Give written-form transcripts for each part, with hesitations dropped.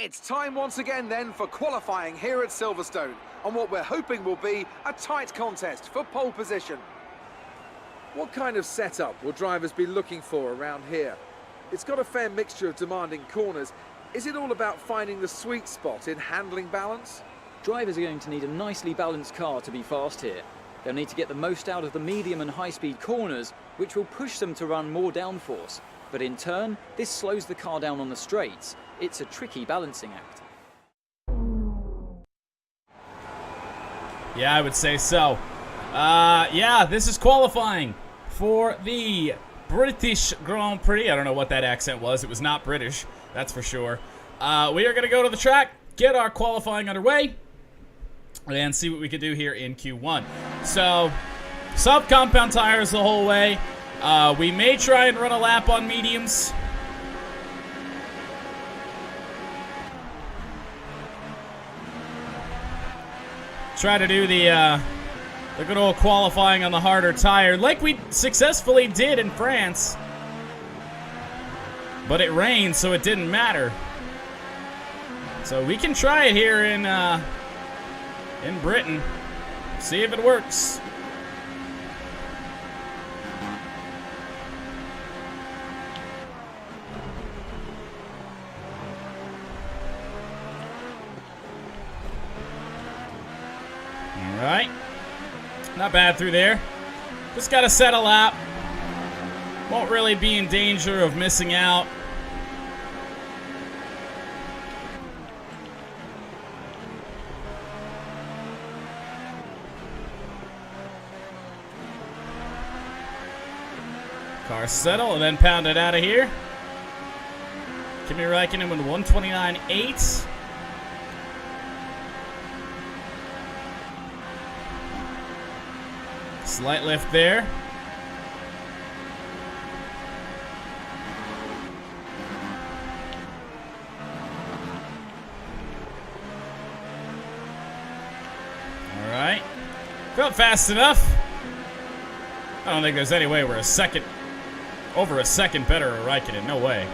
It's time once again then for qualifying here at Silverstone on what we're hoping will be a tight contest for pole position. What kind of setup will drivers be looking for around here? It's got a fair mixture of demanding corners. Is it all about finding the sweet spot in handling balance? Drivers are going to need a nicely balanced car to be fast here. They'll need to get the most out of the medium and high-speed corners, which will push them to run more downforce. But in turn, this slows the car down on the straights. It's a tricky balancing act. Yeah, I would say so. Yeah, this is qualifying for the British Grand Prix. I don't know what that accent was. It was not British, that's for sure. We are going to go to the track, get our qualifying underway, and see what we can do here in Q1. So, sub-compound tires the whole way. We may try and run a lap on mediums. Try to do the good old qualifying on the harder tire, like we successfully did in France. But it rained, so it didn't matter. So we can try it here in Britain. See if it works. All right. Not bad through there. Just got to set a lap. Won't really be in danger of missing out. Car settle and then pound it out of here. Kimi Räikkönen with 129.8. Slight lift there. All right. Felt fast enough. I don't think there's any way we're over a second better at Räikkönen. No way.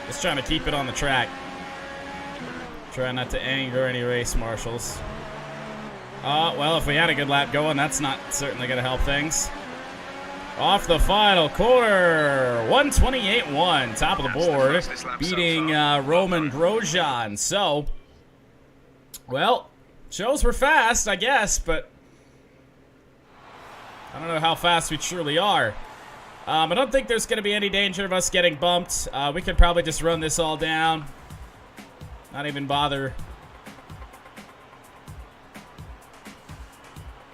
Just trying to keep it on the track. Try not to anger any race marshals. Well, if we had a good lap going, that's not certainly going to help things. Off the final corner, 128.1, top of the board, beating Roman Grosjean. So, well, shows we're fast, I guess, but I don't know how fast we truly are. I don't think there's going to be any danger of us getting bumped. We could probably just run this all down. Not even bother.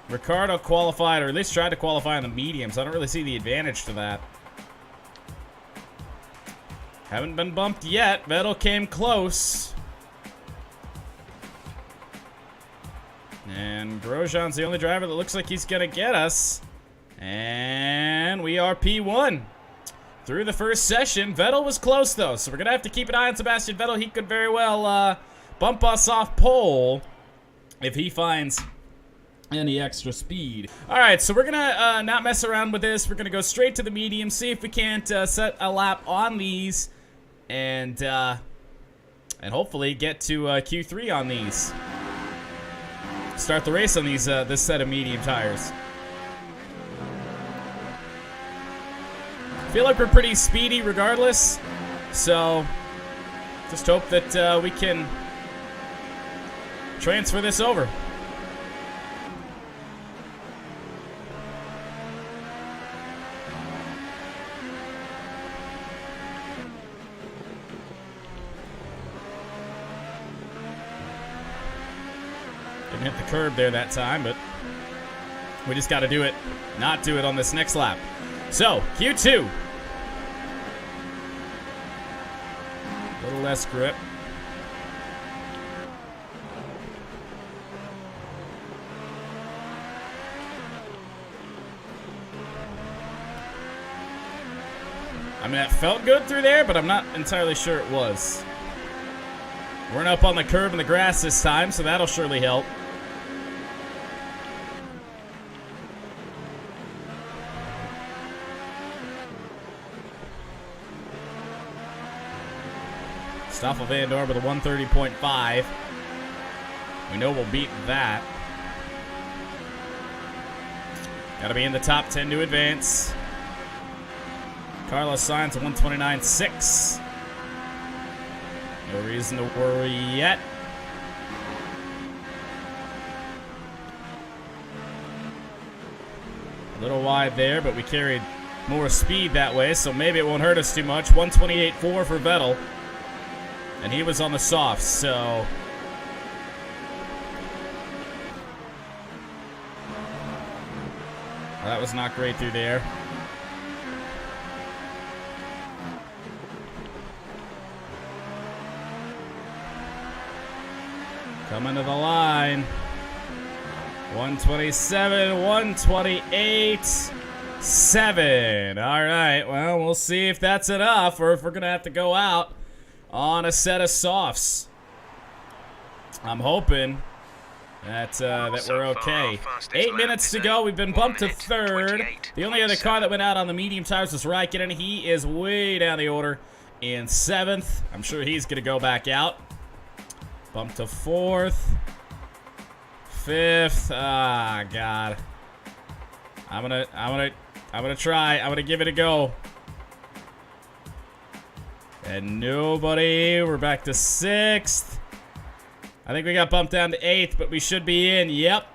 Ricciardo qualified, or at least tried to qualify on the mediums. I don't really see the advantage to that. Haven't been bumped yet. Vettel came close. And Grosjean's the only driver that looks like he's going to get us. And we are P1. Through the first session, Vettel was close though, so we're going to have to keep an eye on Sebastian Vettel. He could very well bump us off pole if he finds any extra speed. All right, so we're going to not mess around with this. We're going to go straight to the medium, see if we can't set a lap on these, and hopefully get to Q3 on these. Start the race on these this set of medium tires. Feel like we're pretty speedy regardless, so just hope that we can transfer this over. Didn't hit the curb there that time, but we just got to do it, not do it on this next lap. So, Q2. A little less grip. I mean, that felt good through there, but I'm not entirely sure it was. We're up on the curb and the grass this time, so that'll surely help. Stoffel Vandoorne with a 130.5. We know we'll beat that. Got to be in the top 10 to advance. Carlos Sainz a 129.6. No reason to worry yet. A little wide there, but we carried more speed that way, so maybe it won't hurt us too much. 128.4 for Vettel. And he was on the softs, so... That was not great through there. Coming to the line. 127, 128, 7. All right, well, we'll see if that's enough or if we're going to have to go out on a set of softs. I'm hoping that we're okay. 8 minutes to go. We've been bumped to third. The only other car that went out on the medium tires was Raikkonen. He is way down the order in 7th. I'm sure he's going to go back out. Bumped to 4th. 5th. Ah, God. I'm gonna try. I'm gonna give it a go. And nobody. We're back to 6th. I think we got bumped down to 8th, but we should be in. Yep.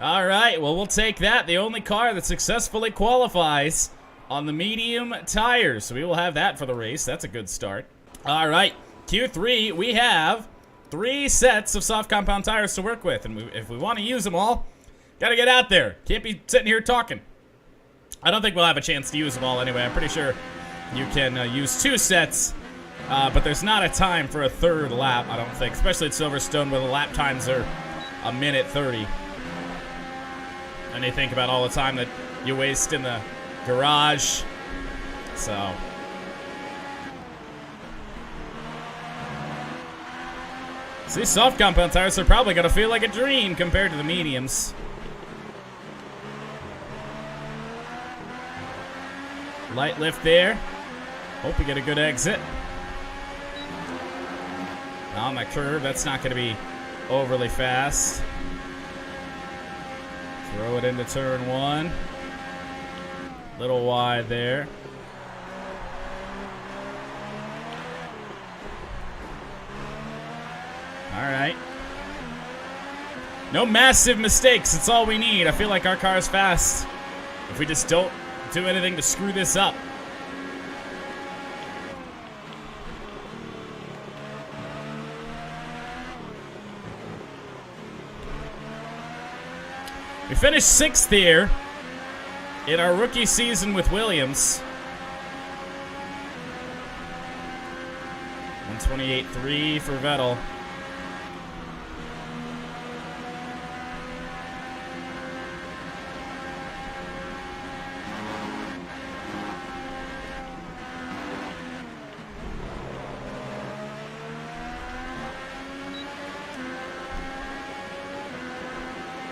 All right. Well, we'll take that. The only car that successfully qualifies on the medium tires. So we will have that for the race. That's a good start. All right. Q3, we have 3 sets of soft compound tires to work with. And if we want to use them all, got to get out there. Can't be sitting here talking. I don't think we'll have a chance to use them all anyway. I'm pretty sure you can use 2 sets. But there's not a time for a 3rd lap, I don't think. Especially at Silverstone where the lap times are 1:30. And you think about all the time that you waste in the garage. So. See, soft compound tires are probably going to feel like a dream compared to the mediums. Light lift there. Hope we get a good exit. On the curve, that's not going to be overly fast. Throw it into turn 1. Little wide there. All right. No massive mistakes. It's all we need. I feel like our car is fast. If we just don't do anything to screw this up. We finished 6th here in our rookie season with Williams. 128.3 for Vettel.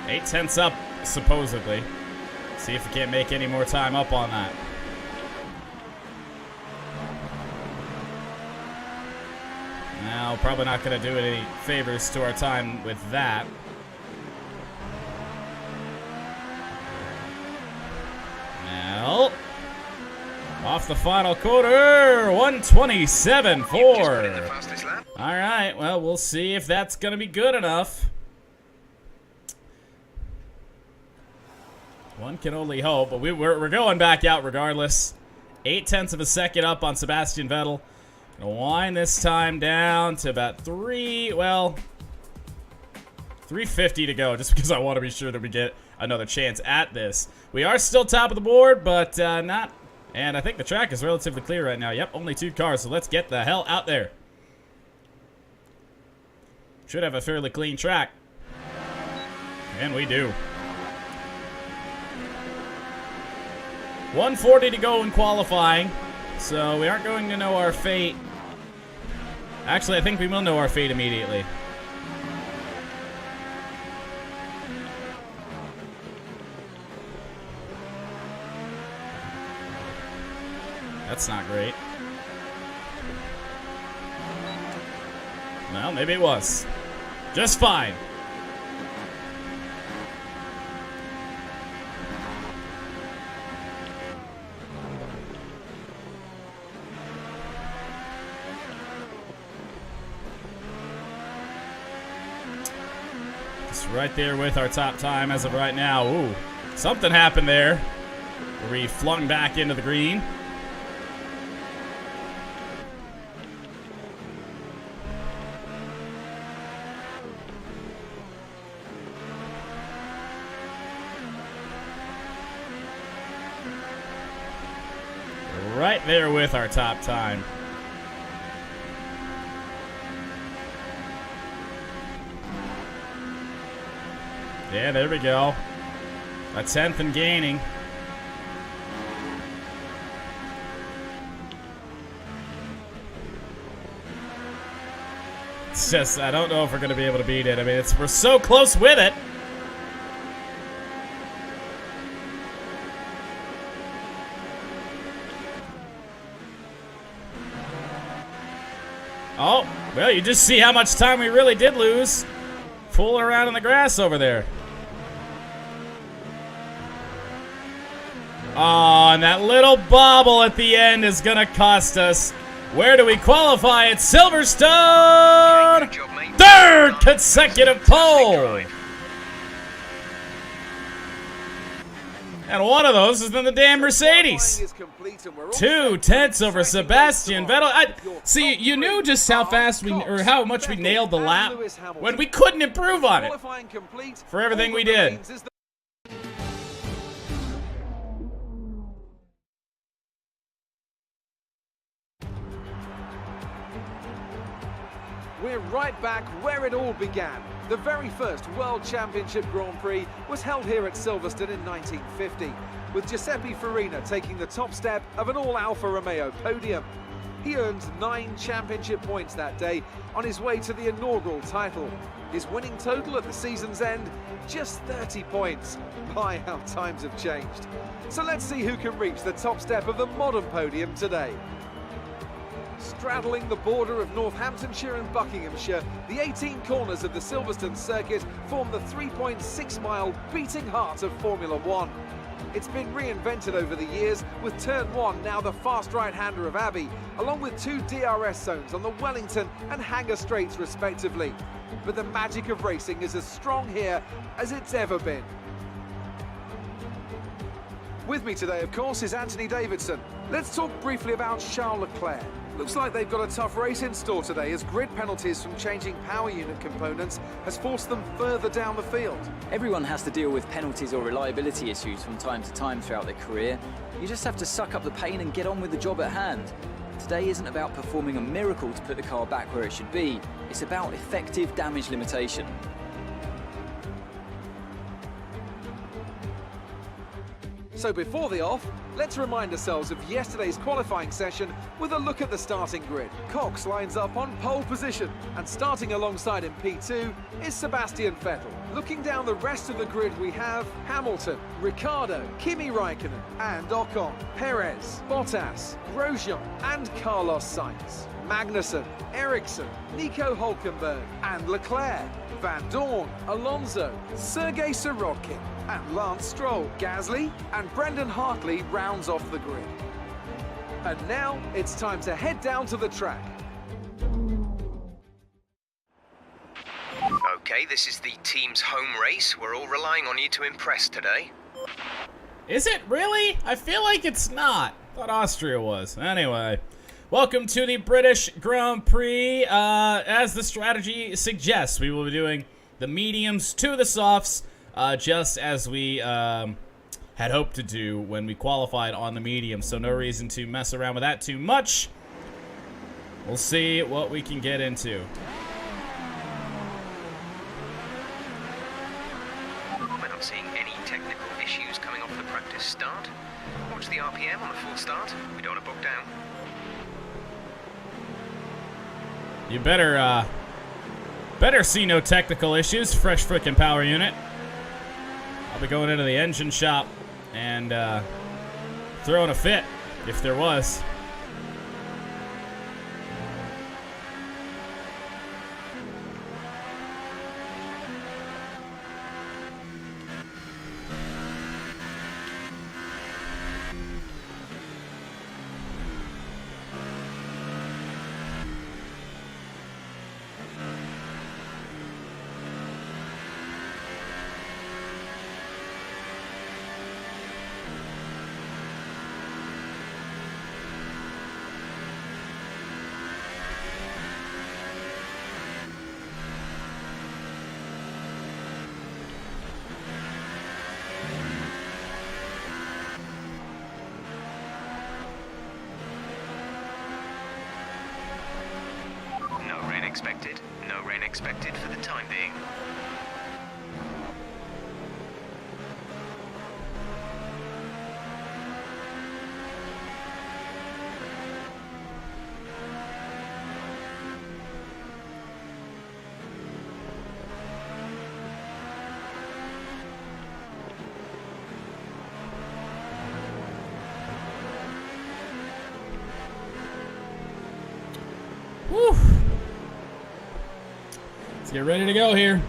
Eight tenths up, supposedly. See if we can't make any more time up on that. Now, probably not going to do any favors to our time with that. Now, off the final quarter, 127.4. All right, well, we'll see if that's going to be good enough. One can only hope, but we're going back out regardless. 8 tenths of a second up on Sebastian Vettel. Gonna wind this time down to about 350 to go, just because I want to be sure that we get another chance at this. We are still top of the board, but not. And I think the track is relatively clear right now. Yep, only 2 cars, so let's get the hell out there. Should have a fairly clean track. And we do. 140 to go in qualifying, so we aren't going to know our fate. Actually, I think we will know our fate immediately. That's not great. Well, maybe it was. Just fine. Just right there with our top time as of right now. Ooh, something happened there where we flung back into the green. Right there with our top time. Yeah, there we go. A 10th and gaining. It's just, I don't know if we're going to be able to beat it. I mean, we're so close with it. Oh, well, you just see how much time we really did lose fooling around in the grass over there. Oh, and that little bobble at the end is going to cost us. Where do we qualify? At Silverstone! Good job, mate. Third consecutive pole! And one of those is in the damn Mercedes. 2/10 over Sebastian Vettel. See, you knew just how fast or how much we nailed the lap when we couldn't improve on it for everything we did. We're right back where it all began. The very first World Championship Grand Prix was held here at Silverstone in 1950, with Giuseppe Farina taking the top step of an all-Alfa Romeo podium. He earned 9 championship points that day on his way to the inaugural title. His winning total at the season's end, just 30 points. My, how times have changed. So let's see who can reach the top step of the modern podium today. Straddling the border of Northamptonshire and Buckinghamshire, the 18 corners of the Silverstone circuit form the 3.6-mile beating heart of Formula One. It's been reinvented over the years, with Turn 1 now the fast right-hander of Abbey, along with 2 DRS zones on the Wellington and Hangar Straights respectively. But the magic of racing is as strong here as it's ever been. With me today, of course, is Anthony Davidson. Let's talk briefly about Charles Leclerc. Looks like they've got a tough race in store today, as grid penalties from changing power unit components has forced them further down the field. Everyone has to deal with penalties or reliability issues from time to time throughout their career. You just have to suck up the pain and get on with the job at hand. Today isn't about performing a miracle to put the car back where it should be. It's about effective damage limitation. So before the off, let's remind ourselves of yesterday's qualifying session with a look at the starting grid. Cox lines up on pole position, and starting alongside in P2 is Sebastian Vettel. Looking down the rest of the grid, we have Hamilton, Ricciardo, Kimi Räikkönen and Ocon, Perez, Bottas, Grosjean and Carlos Sainz, Magnussen, Ericsson, Nico Hülkenberg and Leclerc, Van Dorn, Alonso, Sergei Sirotkin and Lance Stroll. Gasly and Brendan Hartley rounds off the grid. And now it's time to head down to the track. Okay, this is the team's home race. We're all relying on you to impress today. Is it really? I feel like it's not. I thought Austria was. Anyway, welcome to the British Grand Prix. As the strategy suggests, we will be doing the mediums to the softs, just as we had hoped to do when we qualified on the medium. So no reason to mess around with that too much. We'll see what we can get into. We're not seeing any technical issues coming off the practice start. Watch the RPM on the full start. We don't want to book down. You better see no technical issues. Fresh frickin' power unit. I'll be going into the engine shop and throwing a fit if there was. expected. No rain expected for the time being. Whew. Let's get ready to go here.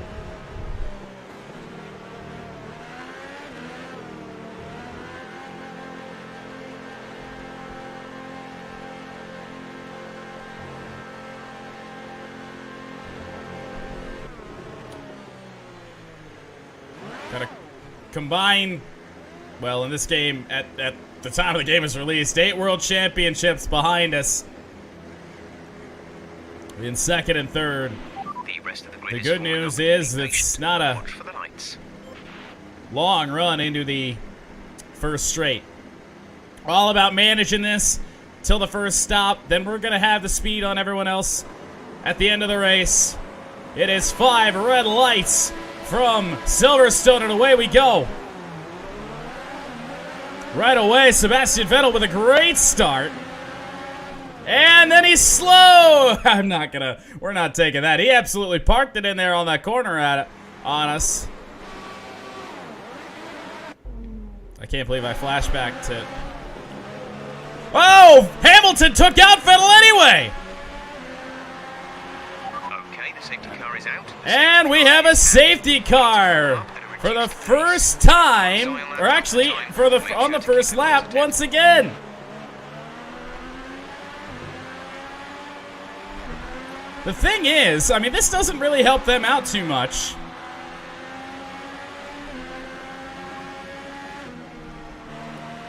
Gotta combine, well, in this game, at the time of the game is released, 8 world championships behind us. In second and third. The rest of the grid The is good forming news up. is Be it's patient. not a Watch for the lights. long run into the first straight. All about managing this till the first stop. Then we're going to have the speed on everyone else at the end of the race. It is 5 red lights from Silverstone, and away we go. Right away, Sebastian Vettel with a great start. And then he's slow. We're not taking that. He absolutely parked it in there on that corner on us. I can't believe I flashed back to... Oh! Hamilton took out Vettel anyway! Okay, the safety car is out. And we have a safety car for the first time, or actually, on the first lap once again. The thing is, I mean, this doesn't really help them out too much.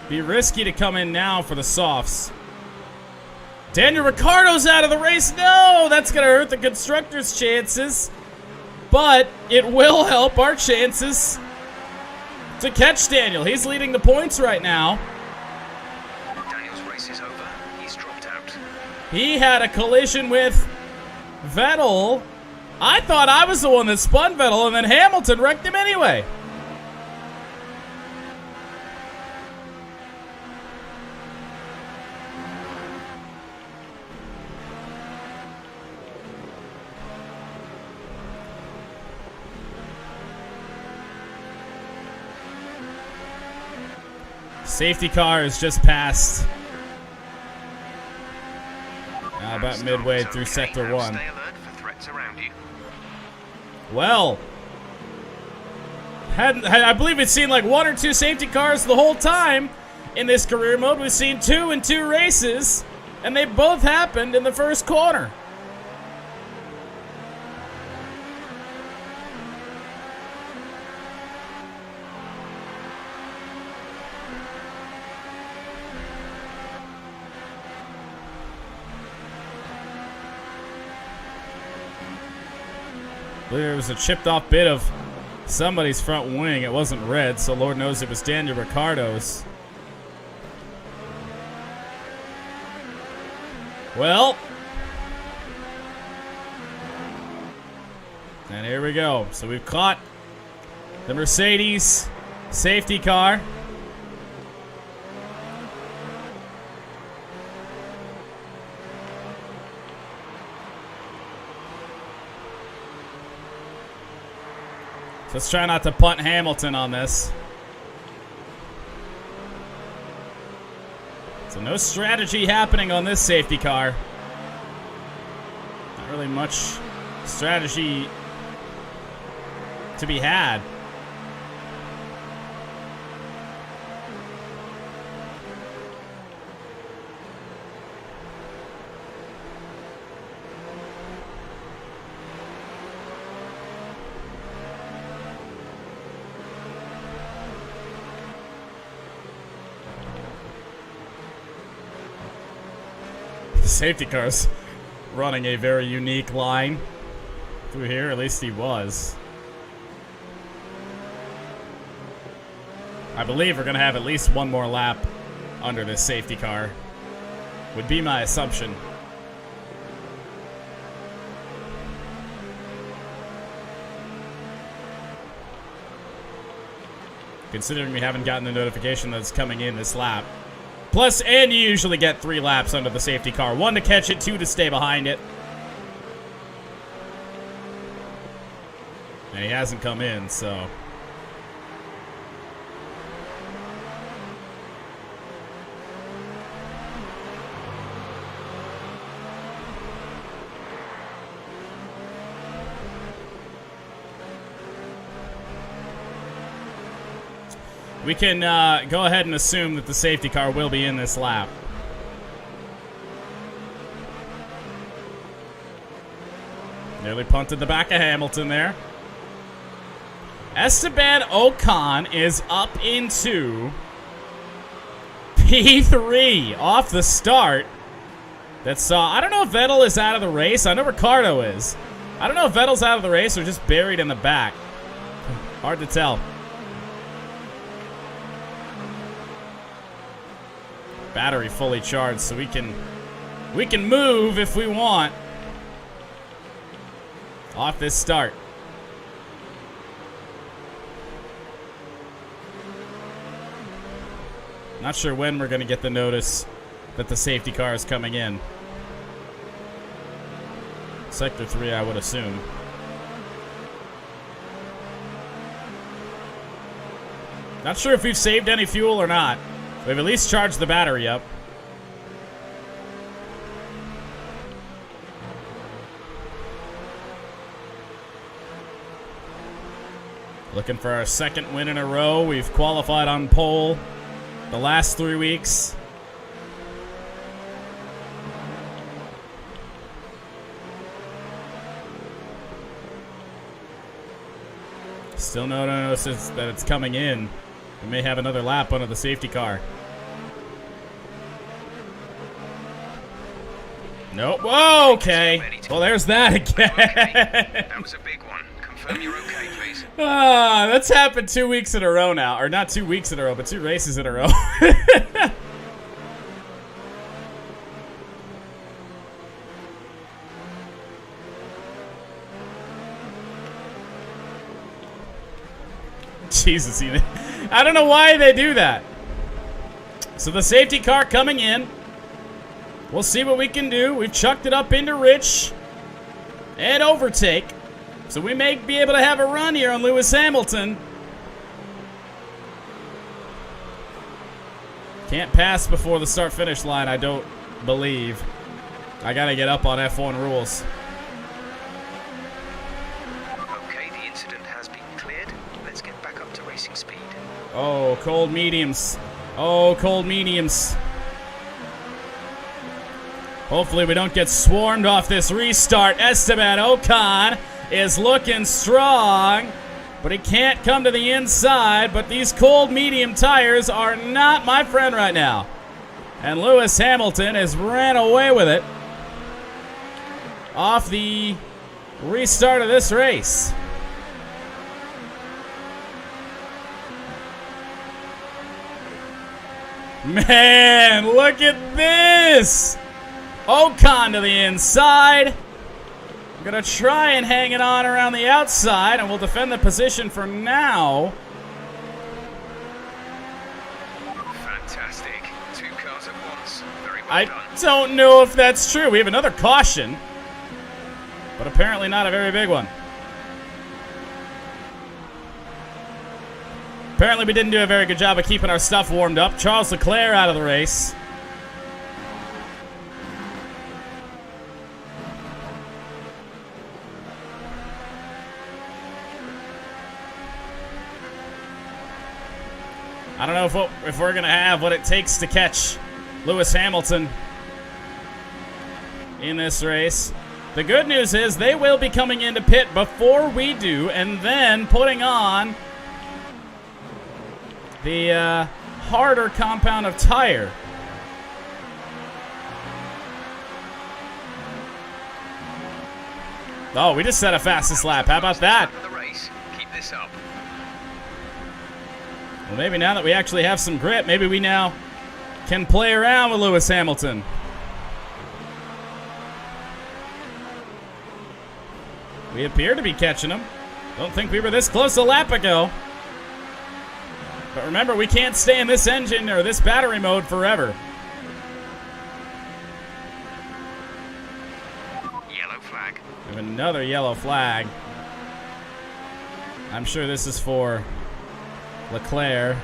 Be risky to come in now for the softs. Daniel Ricciardo's out of the race. No, that's going to hurt the constructors' chances. But it will help our chances to catch Daniel. He's leading the points right now. Daniel's race is over. He's dropped out. He had a collision with Vettel. I thought I was the one that spun Vettel, and then Hamilton wrecked him anyway. Safety car is just passed. Now about midway through Sector 1. Stay alert for threats around you. Well, I believe we've seen like 1 or 2 safety cars the whole time in this career mode. We've seen 2 in 2 races, and they both happened in the first corner. There was a chipped off bit of somebody's front wing. It wasn't red, so Lord knows it was Daniel Ricciardo's. Well. And here we go. So we've caught the Mercedes safety car. Let's try not to punt Hamilton on this. So no strategy happening on this safety car. Not really much strategy to be had. Safety car's running a very unique line through here, at least he was. I believe we're going to have at least one more lap under this safety car, would be my assumption. considering we haven't gotten the notification that it's coming in this lap. Plus, and you usually get 3 laps under the safety car. 1 to catch it, 2 to stay behind it. And he hasn't come in, so... we can go ahead and assume that the safety car will be in this lap. Nearly punted the back of Hamilton there. Esteban Ocon is up into P3 off the start. That's I don't know if Vettel is out of the race. I know Ricardo is. I don't know if Vettel's out of the race or just buried in the back. Hard to tell. Battery fully charged, so we can move if we want off this start. Not sure when we're going to get the notice that the safety car is coming in. Sector 3, I would assume. Not sure if we've saved any fuel or not. We've at least charged the battery up. Looking for our second win in a row. We've qualified on pole the last 3 weeks. Still no notice that it's coming in. We may have another lap under the safety car. Nope. Whoa, okay. Well, there's that again. Okay. That was a big one. Confirm you're okay, please. That's happened 2 weeks in a row now. Or not 2 weeks in a row, but 2 races in a row. Jesus, I don't know why they do that. So the safety car coming in. We'll see what we can do. We've chucked it up into Rich and overtake. So we may be able to have a run here on Lewis Hamilton. Can't pass before the start-finish line, I don't believe. I gotta get up on F1 rules. Okay, the incident has been cleared. Let's get back up to racing speed. Oh, cold mediums. Oh, cold mediums. Hopefully we don't get swarmed off this restart. Esteban Ocon is looking strong, but he can't come to the inside. But these cold medium tires are not my friend right now. And Lewis Hamilton has ran away with it off the restart of this race. Man, look at this! Ocon to the inside. I'm going to try and hang it on around the outside, and we'll defend the position for now. Fantastic. 2 cars at once. Very well I done. don't know if that's true. We have another caution, but apparently not a very big one. Apparently we didn't do a very good job of keeping our stuff warmed up. Charles Leclerc out of the race. I don't know if we're going to have what it takes to catch Lewis Hamilton in this race. The good news is they will be coming into pit before we do, and then putting on the harder compound of tire. Oh, we just set a fastest lap. How about that? The race. Keep this up. Well, maybe now that we actually have some grip, maybe we now can play around with Lewis Hamilton. We appear to be catching him. Don't think we were this close a lap ago. But remember, we can't stay in this engine or this battery mode forever. Yellow flag. We have another yellow flag. I'm sure this is for Leclerc.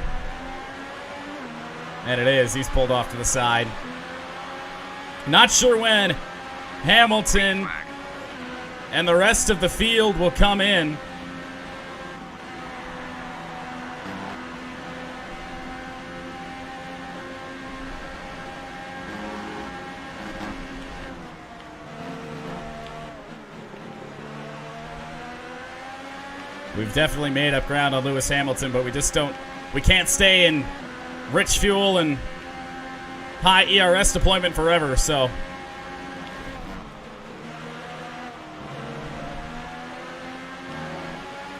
And it is. He's pulled off to the side. Not sure when Hamilton Flag. and the rest of the field will come in. We've definitely made up ground on Lewis Hamilton, but we can't stay in rich fuel and high ERS deployment forever, so.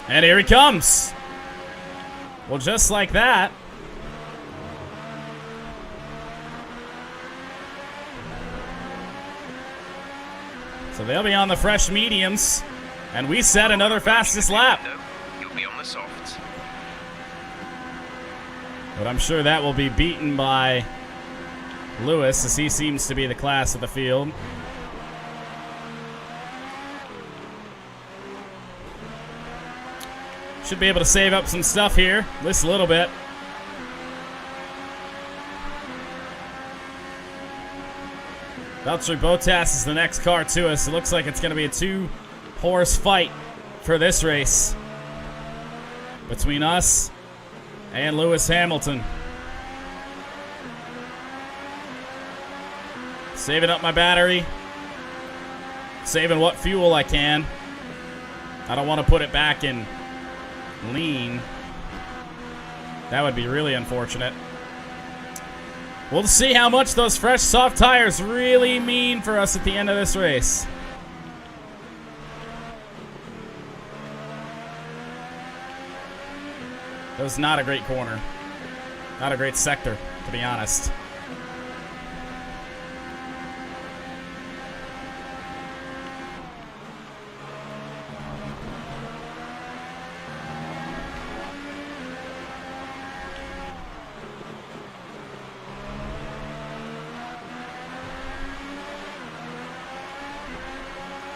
And here he comes. Well, just like that. So they'll be on the fresh mediums, and we set another fastest lap. You'll be on the softs. But I'm sure that will be beaten by Lewis, as he seems to be the class of the field. Should be able to save up some stuff here, at least a little bit. Valtteri Bottas is the next car to us. It looks like it's going to be a two-horse fight for this race between us and Lewis Hamilton. Saving up my battery. Saving what fuel I can. I don't want to put it back in lean. That would be really unfortunate. We'll see how much those fresh soft tires really mean for us at the end of this race. That was not a great corner. Not a great sector, to be honest.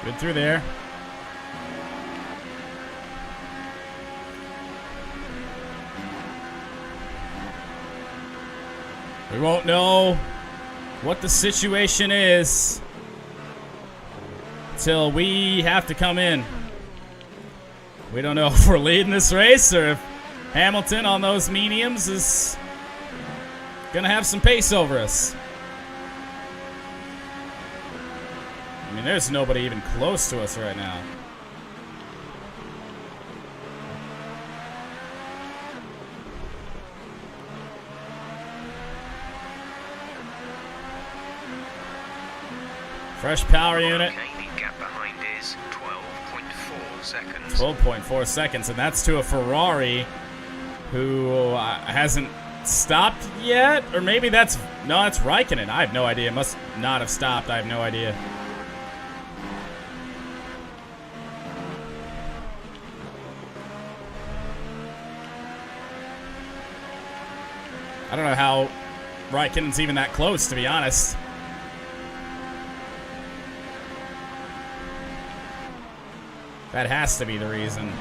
Good through there. We won't know what the situation is till we have to come in. We don't know if we're leading this race or if Hamilton on those mediums is gonna have some pace over us. I mean, there's nobody even close to us right now. Fresh power unit. Okay, the gap behind is 12.4 seconds. 12.4 seconds, and that's to a Ferrari who hasn't stopped yet. Or maybe that's Raikkonen. I have no idea. Must not have stopped. I have no idea. I don't know how Raikkonen's even that close, to be honest. That has to be the reason.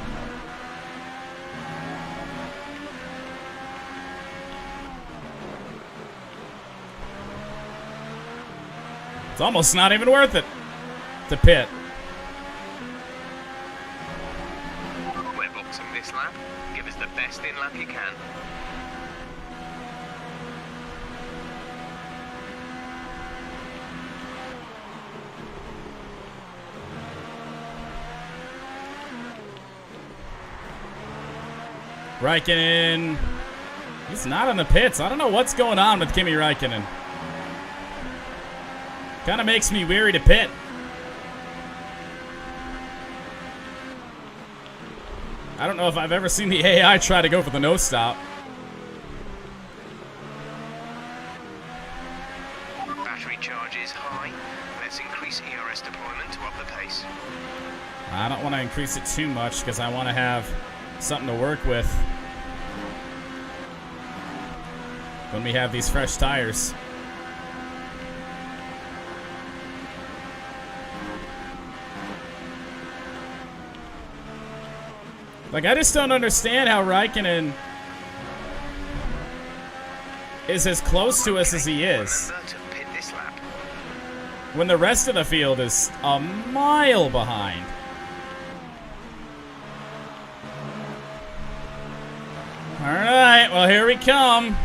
It's almost not even worth it to pit. We're boxing this lap. Give us the best in lap you can. Raikkonen, he's not in the pits. I don't know what's going on with Kimi Raikkonen. Kind of makes me weary to pit. I don't know if I've ever seen the AI try to go for the no stop. Battery charge is high. Let's increase ERS deployment to up the pace. I don't want to increase it too much because I want to have something to work with. when we have these fresh tires. Like, I just don't understand how Raikkonen is as close to us as he is, when the rest of the field is a mile behind. All right, well, here we come.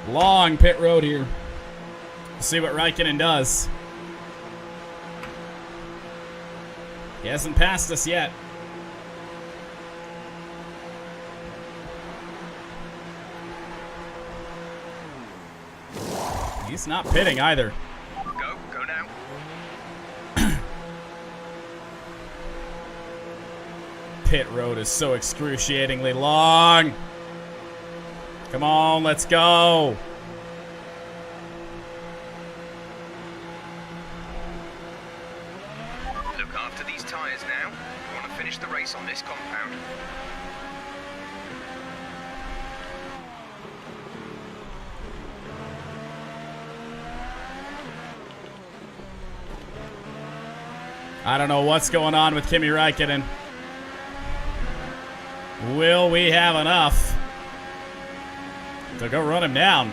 Long pit road here. We'll see what Raikkonen does. He hasn't passed us yet. He's not pitting either. Go now. Pit road is so excruciatingly long. Come on, let's go. Look after these tyres now. We want to finish the race on this compound. I don't know what's going on with Kimi Räikkönen. Will we have enough to go run him down?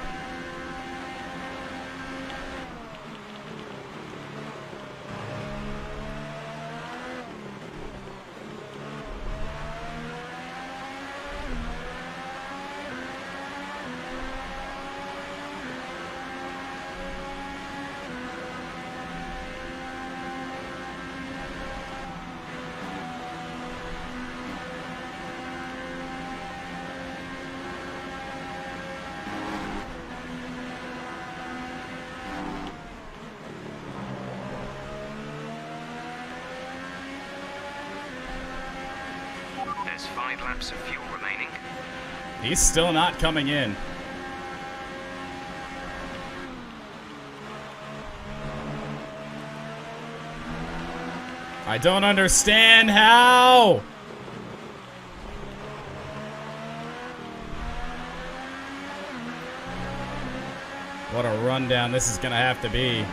There's 5 laps of fuel remaining. He's still not coming in. I don't understand how. What a rundown this is going to have to be.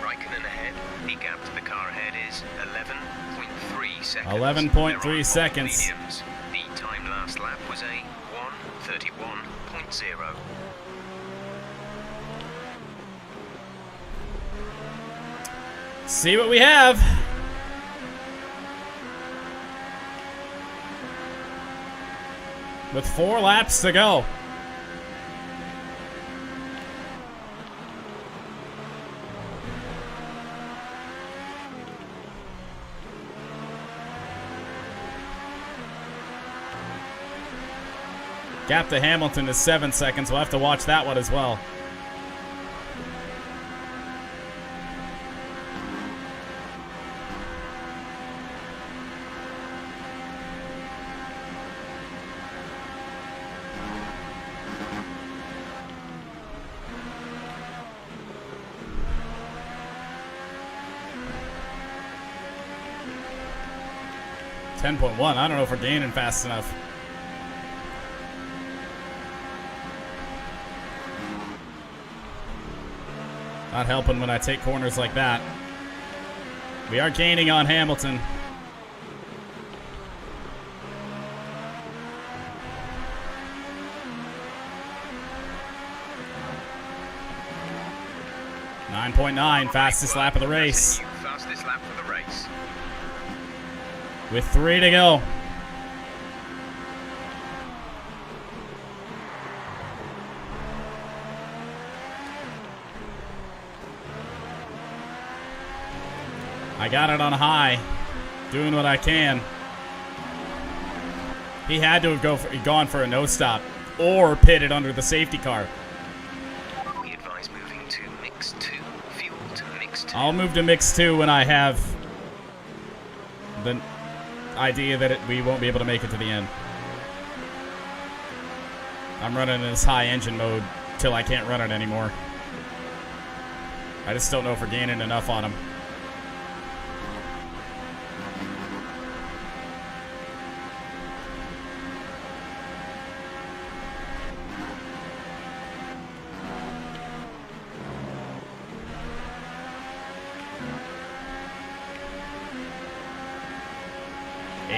Raikkonen ahead. The gap to the car ahead is 11.3 seconds. 11.3 There are 4 seconds. mediums. The time last lap was a 1:31.0. See what we have. With 4 laps to go. Gap to Hamilton is 7 seconds. We'll have to watch that one as well. .1. I don't know if we're gaining fast enough. Not helping when I take corners like that. We are gaining on Hamilton. .9, fastest lap of the race. Fastest lap for the race. With 3 to go. I got it on high, doing what I can. He had to have gone for a no stop or pitted under the safety car. We advise moving to mix 2. Fuel to mix 2. I'll move to mix 2 when I have the idea that we won't be able to make it to the end. I'm running in this high engine mode till I can't run it anymore. I just don't know if we're gaining enough on him.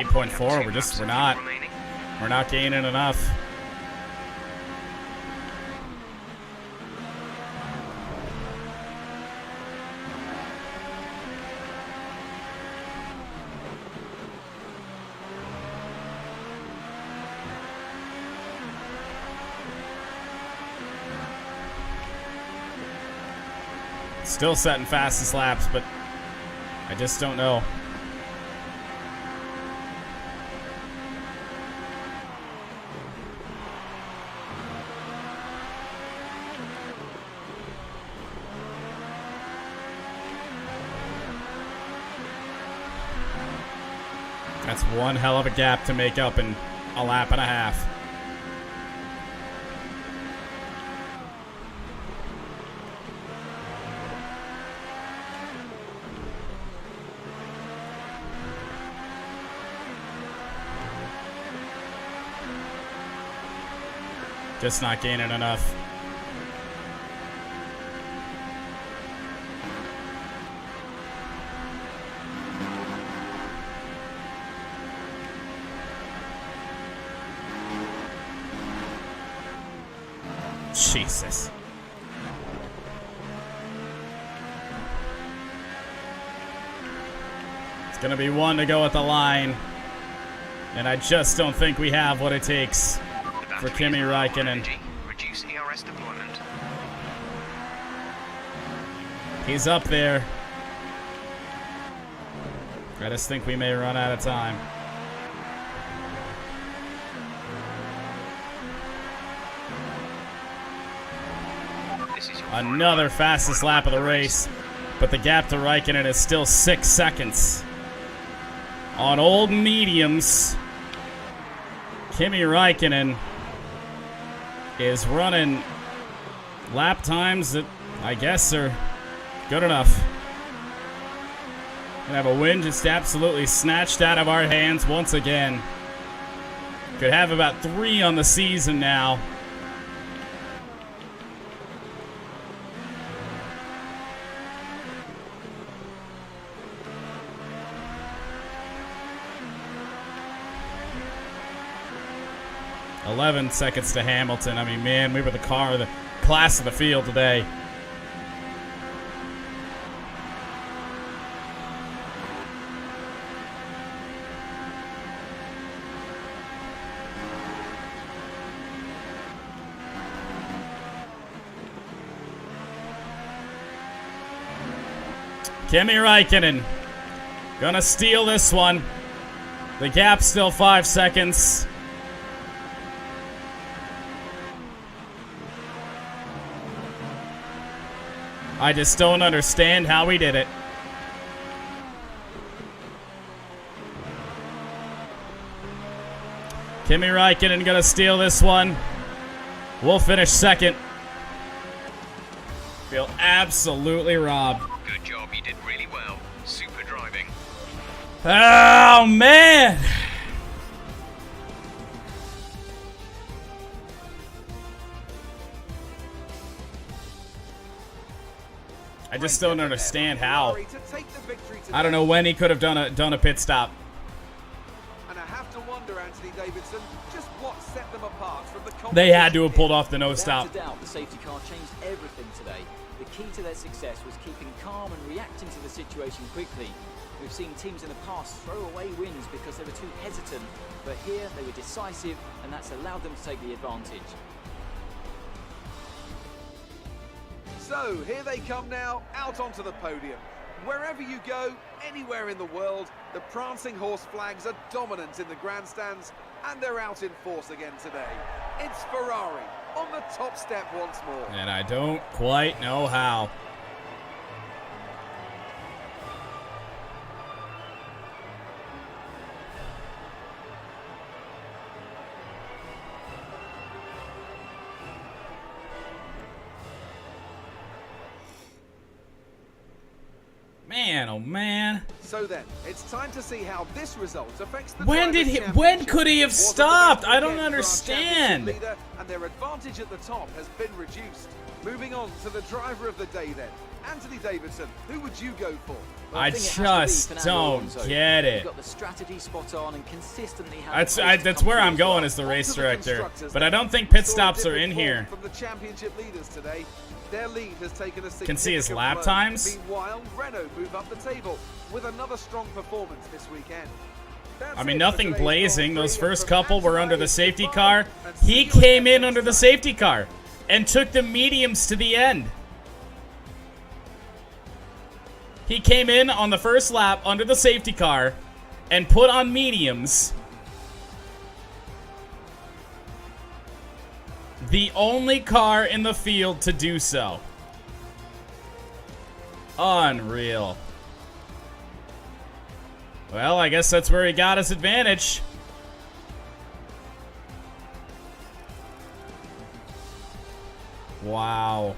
8.4. Remaining. We're not gaining enough. Still setting fastest laps, but I just don't know. That's one hell of a gap to make up in a lap and a half. Just not gaining enough. Jesus. It's gonna be one to go at the line. And I just don't think we have what it takes for Kimi Räikkönen. Reduce ERS deployment. He's up there. I just think we may run out of time. This is your Another fastest lap of the race, but the gap to Räikkönen is still 6 seconds. On old mediums, Kimi Räikkönen is running lap times that I guess are good enough. Gonna have a win just absolutely snatched out of our hands once again. Could have about 3 on the season now. "11 seconds to Hamilton." I mean, man, we were the class of the field today. Kimi Räikkönen gonna steal this one. The gap's still 5 seconds. I just don't understand how he did it. Kimi Räikkönen gonna steal this one. We'll finish second. Feel absolutely robbed. good job. You did really well. Super driving. Oh, man. I just don't understand how. I don't know when he could have done a pit stop. And I have to wonder, Anthony Davidson, just what set them apart from the competition. They had to have pulled off the no stop. Without a doubt, the safety car changed everything today. The key to their success was keeping calm and reacting to the situation quickly. We've seen teams in the past throw away wins because they were too hesitant, but here they were decisive, and that's allowed them to take the advantage. So, here they come now, out onto the podium. Wherever you go, anywhere in the world, the prancing horse flags are dominant in the grandstands, and they're out in force again today. It's Ferrari on the top step once more. And I don't quite know how. Man, oh man. So then, it's time to see how this result affects the When could he have stopped? I don't understand. Leader, and their advantage at the top has been reduced. Moving on to the driver of the day then. Anthony Davidson, who would you go for? Well, I think it has just to be don't Fernando get Alonso. it. He's got the strategy spot on and consistently has the pace to That's come where through I'm as well. going as the race On to the director. constructors But then. I don't think pit Saw a stops are different in form here. From the championship leaders today. Their lead has taken a Can see his significant lap blow. times. Meanwhile, Renault move up the table with another strong performance this weekend. That's I mean, it for nothing today's blazing. Grand Those Prix. first From couple were Anthony, under the safety goodbye, car. and see He you came again in under the next safety car and took the mediums to the end. He came in on the first lap under the safety car and put on mediums. The only car in the field to do so. Unreal. Well, I guess that's where he got his advantage. Wow.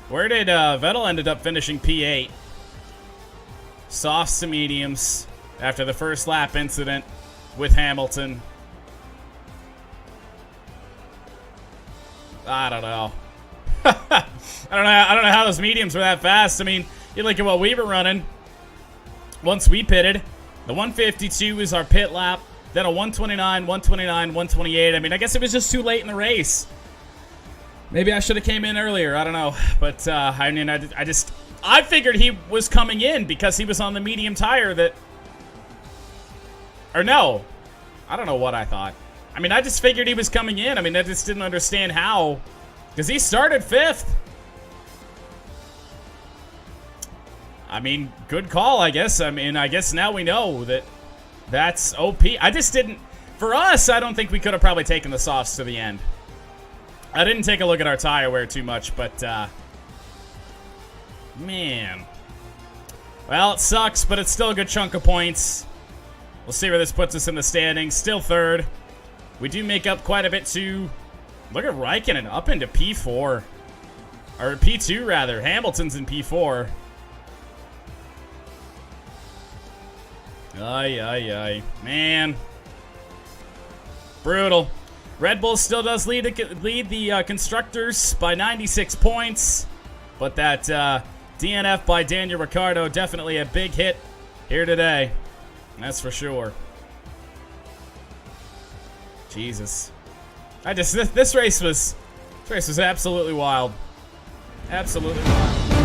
Where did Vettel ended up finishing P8? Softs to mediums after the first lap incident with Hamilton. I don't know. I don't know how those mediums were that fast. I mean, you look at what we were running. Once we pitted, the 152 is our pit lap. Then a 129, 129, 128. I mean, I guess it was just too late in the race. Maybe I should have came in earlier. I don't know. But, I mean, I figured he was coming in because he was on the medium tire that... Or no. I don't know what I thought. I mean, I just figured he was coming in. I mean, I just didn't understand how. Because he started 5th. I mean, good call, I guess. I mean, I guess now we know that that's OP. I just didn't... For us, I don't think we could have probably taken the softs to the end. I didn't take a look at our tire wear too much, but, man. Well, it sucks, but it's still a good chunk of points. We'll see where this puts us in the standings. Still 3rd. We do make up quite a bit to... Look at Raikkonen up into P4. Or P2, rather. Hamilton's in P4. Ay, ay, ay. Man. Brutal. Red Bull still does lead the constructors by 96 points. But that DNF by Daniel Ricciardo, definitely a big hit here today. That's for sure. Jesus. This race was absolutely wild. Absolutely wild.